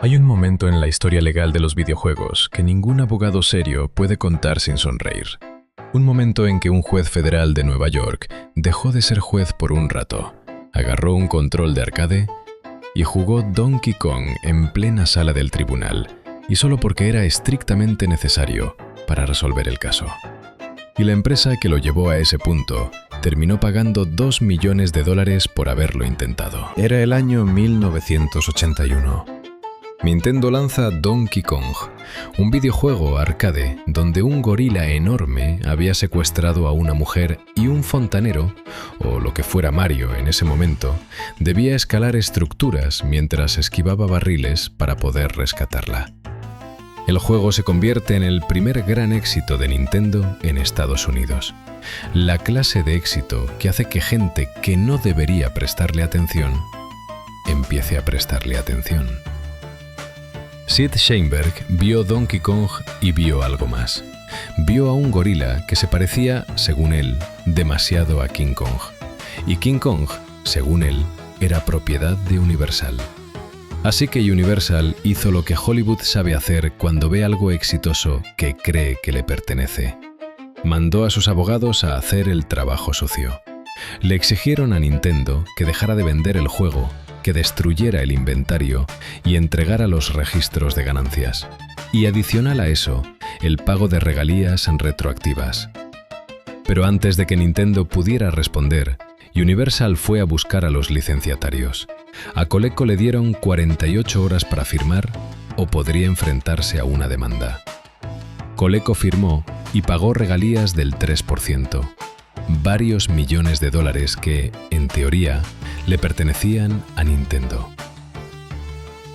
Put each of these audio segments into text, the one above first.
Hay un momento en la historia legal de los videojuegos que ningún abogado serio puede contar sin sonreír. Un momento en que un juez federal de Nueva York dejó de ser juez por un rato, agarró un control de arcade y jugó Donkey Kong en plena sala del tribunal, y solo porque era estrictamente necesario para resolver el caso. Y la empresa que lo llevó a ese punto terminó pagando $2 millones por haberlo intentado. Era el año 1981. Nintendo lanza Donkey Kong, un videojuego arcade donde un gorila enorme había secuestrado a una mujer y un fontanero, o lo que fuera Mario en ese momento, debía escalar estructuras mientras esquivaba barriles para poder rescatarla. El juego se convierte en el primer gran éxito de Nintendo en Estados Unidos. La clase de éxito que hace que gente que no debería prestarle atención, empiece a prestarle atención. Sid Sheinberg vio Donkey Kong y vio algo más. Vio a un gorila que se parecía, según él, demasiado a King Kong. Y King Kong, según él, era propiedad de Universal. Así que Universal hizo lo que Hollywood sabe hacer cuando ve algo exitoso que cree que le pertenece. Mandó a sus abogados a hacer el trabajo sucio. Le exigieron a Nintendo que dejara de vender el juego, que destruyera el inventario y entregara los registros de ganancias. Y adicional a eso, el pago de regalías retroactivas. Pero antes de que Nintendo pudiera responder, Universal fue a buscar a los licenciatarios. A Coleco le dieron 48 horas para firmar o podría enfrentarse a una demanda. Coleco firmó y pagó regalías del 3%, varios millones de dólares que, en teoría, le pertenecían a Nintendo.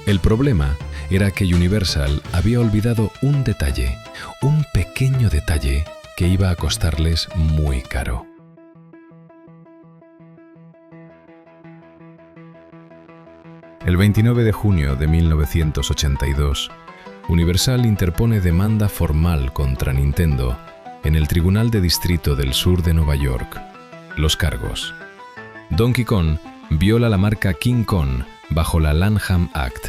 El problema era que Universal había olvidado un detalle, un pequeño detalle que iba a costarles muy caro. El 29 de junio de 1982, Universal interpone demanda formal contra Nintendo en el Tribunal de Distrito del Sur de Nueva York. Los cargos: Donkey Kong viola la marca King Kong bajo la Lanham Act.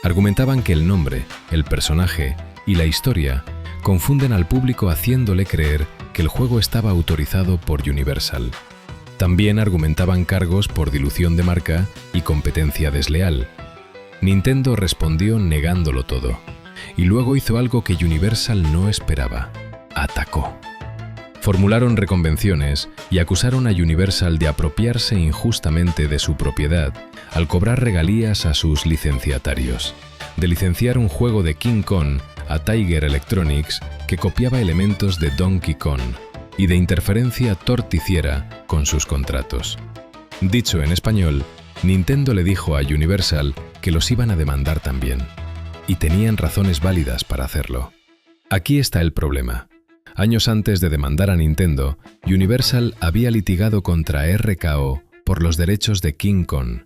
Argumentaban que el nombre, el personaje y la historia confunden al público haciéndole creer que el juego estaba autorizado por Universal. También argumentaban cargos por dilución de marca y competencia desleal. Nintendo respondió negándolo todo, y luego hizo algo que Universal no esperaba: atacó. Formularon reconvenciones y acusaron a Universal de apropiarse injustamente de su propiedad al cobrar regalías a sus licenciatarios, de licenciar un juego de King Kong a Tiger Electronics que copiaba elementos de Donkey Kong y de interferencia torticiera con sus contratos. Dicho en español, Nintendo le dijo a Universal que los iban a demandar también, y tenían razones válidas para hacerlo. Aquí está el problema. Años antes de demandar a Nintendo, Universal había litigado contra RKO por los derechos de King Kong,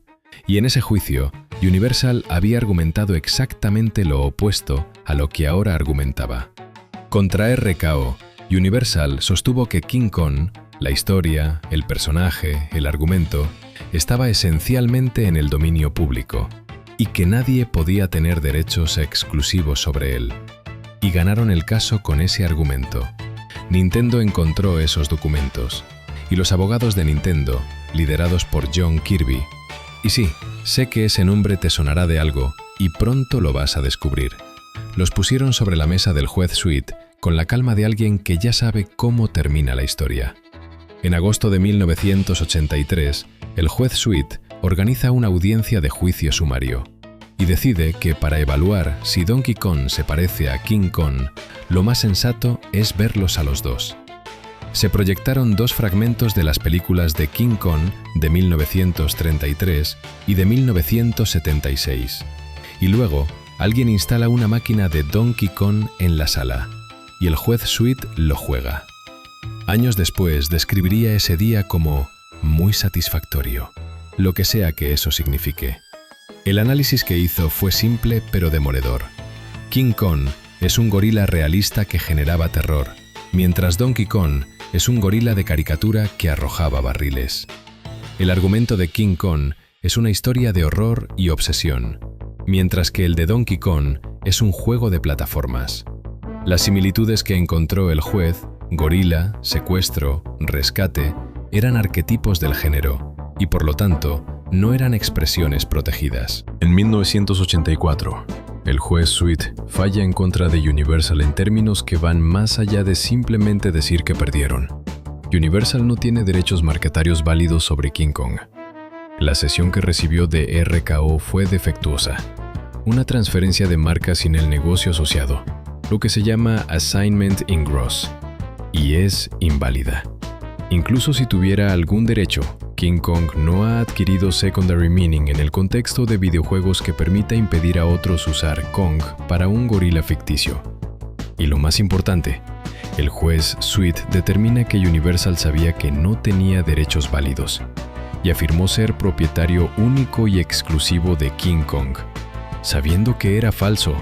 y en ese juicio, Universal había argumentado exactamente lo opuesto a lo que ahora argumentaba. Contra RKO, Universal sostuvo que King Kong, la historia, el personaje, el argumento, estaba esencialmente en el dominio público, y que nadie podía tener derechos exclusivos sobre él. Y ganaron el caso con ese argumento. Nintendo encontró esos documentos, y los abogados de Nintendo, liderados por John Kirby, y sí, sé que ese nombre te sonará de algo, y pronto lo vas a descubrir, los pusieron sobre la mesa del juez Sweet con la calma de alguien que ya sabe cómo termina la historia. En agosto de 1983, el juez Sweet organiza una audiencia de juicio sumario y decide que para evaluar si Donkey Kong se parece a King Kong, lo más sensato es verlos a los dos. Se proyectaron dos fragmentos de las películas de King Kong de 1933 y de 1976, y luego alguien instala una máquina de Donkey Kong en la sala, y el juez Sweet lo juega. Años después describiría ese día como muy satisfactorio, lo que sea que eso signifique. El análisis que hizo fue simple pero demoledor. King Kong es un gorila realista que generaba terror, mientras Donkey Kong es un gorila de caricatura que arrojaba barriles. El argumento de King Kong es una historia de horror y obsesión, mientras que el de Donkey Kong es un juego de plataformas. Las similitudes que encontró el juez, gorila, secuestro, rescate, eran arquetipos del género y por lo tanto no eran expresiones protegidas. En 1984, el juez Sweet falla en contra de Universal en términos que van más allá de simplemente decir que perdieron. Universal no tiene derechos marquetarios válidos sobre King Kong. La cesión que recibió de RKO fue defectuosa, una transferencia de marca sin el negocio asociado, lo que se llama assignment in gross, y es inválida. Incluso si tuviera algún derecho, King Kong no ha adquirido secondary meaning en el contexto de videojuegos que permita impedir a otros usar Kong para un gorila ficticio. Y lo más importante, el juez Sweet determina que Universal sabía que no tenía derechos válidos y afirmó ser propietario único y exclusivo de King Kong, sabiendo que era falso.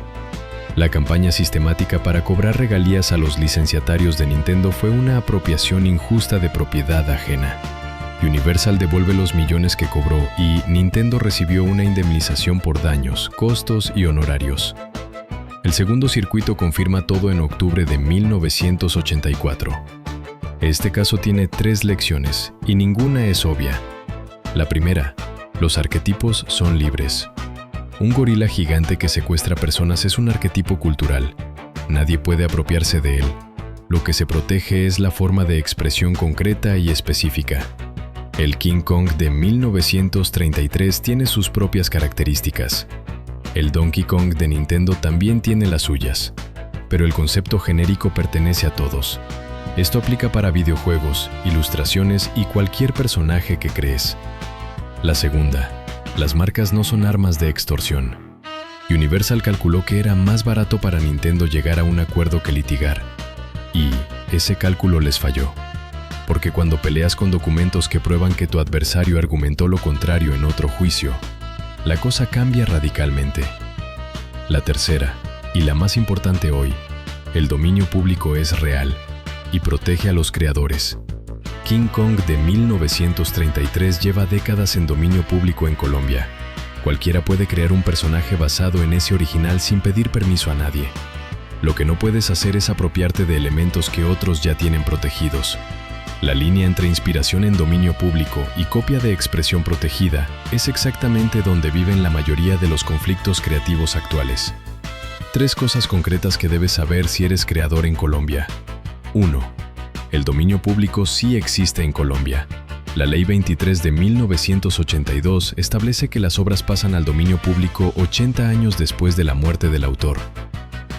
La campaña sistemática para cobrar regalías a los licenciatarios de Nintendo fue una apropiación injusta de propiedad ajena. Universal devuelve los millones que cobró y Nintendo recibió una indemnización por daños, costos y honorarios. El segundo circuito confirma todo en octubre de 1984. Este caso tiene 3 lecciones y ninguna es obvia. La primera, los arquetipos son libres. Un gorila gigante que secuestra personas es un arquetipo cultural. Nadie puede apropiarse de él. Lo que se protege es la forma de expresión concreta y específica. El King Kong de 1933 tiene sus propias características. El Donkey Kong de Nintendo también tiene las suyas, pero el concepto genérico pertenece a todos. Esto aplica para videojuegos, ilustraciones y cualquier personaje que crees. La segunda, las marcas no son armas de extorsión. Universal calculó que era más barato para Nintendo llegar a un acuerdo que litigar, y ese cálculo les falló. Porque cuando peleas con documentos que prueban que tu adversario argumentó lo contrario en otro juicio, la cosa cambia radicalmente. La tercera, y la más importante hoy, el dominio público es real y protege a los creadores. King Kong de 1933 lleva décadas en dominio público en Colombia. Cualquiera puede crear un personaje basado en ese original sin pedir permiso a nadie. Lo que no puedes hacer es apropiarte de elementos que otros ya tienen protegidos. La línea entre inspiración en dominio público y copia de expresión protegida es exactamente donde viven la mayoría de los conflictos creativos actuales. 3 cosas concretas que debes saber si eres creador en Colombia. 1. El dominio público sí existe en Colombia. La Ley 23 de 1982 establece que las obras pasan al dominio público 80 años después de la muerte del autor.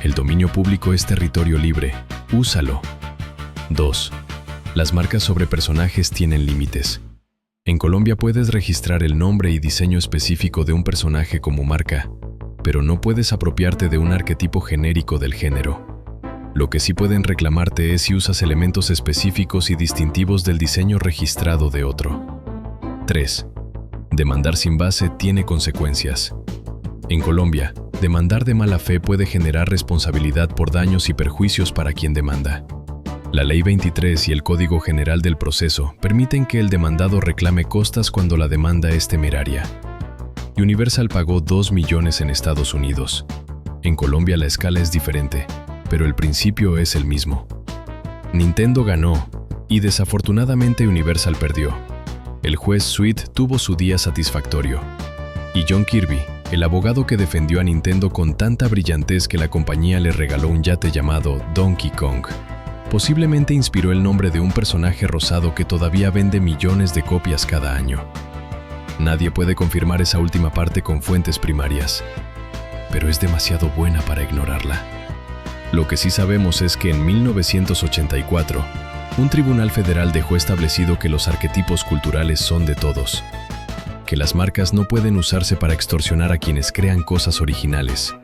El dominio público es territorio libre. Úsalo. 2. Las marcas sobre personajes tienen límites. En Colombia puedes registrar el nombre y diseño específico de un personaje como marca, pero no puedes apropiarte de un arquetipo genérico del género. Lo que sí pueden reclamarte es si usas elementos específicos y distintivos del diseño registrado de otro. 3. Demandar sin base tiene consecuencias. En Colombia, demandar de mala fe puede generar responsabilidad por daños y perjuicios para quien demanda. La Ley 23 y el Código General del Proceso permiten que el demandado reclame costas cuando la demanda es temeraria. Universal pagó 2 millones en Estados Unidos. En Colombia la escala es diferente, pero el principio es el mismo. Nintendo ganó, y desafortunadamente Universal perdió. El juez Sweet tuvo su día satisfactorio. Y John Kirby, el abogado que defendió a Nintendo con tanta brillantez que la compañía le regaló un yate llamado Donkey Kong, posiblemente inspiró el nombre de un personaje rosado que todavía vende millones de copias cada año. Nadie puede confirmar esa última parte con fuentes primarias, pero es demasiado buena para ignorarla. Lo que sí sabemos es que en 1984, un tribunal federal dejó establecido que los arquetipos culturales son de todos, que las marcas no pueden usarse para extorsionar a quienes crean cosas originales,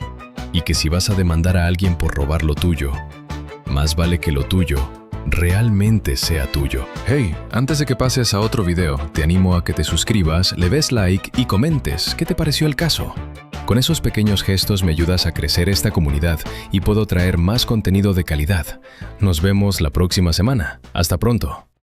y que si vas a demandar a alguien por robar lo tuyo, más vale que lo tuyo realmente sea tuyo. Hey, antes de que pases a otro video, te animo a que te suscribas, le des like y comentes qué te pareció el caso. Con esos pequeños gestos me ayudas a crecer esta comunidad y puedo traer más contenido de calidad. Nos vemos la próxima semana. Hasta pronto.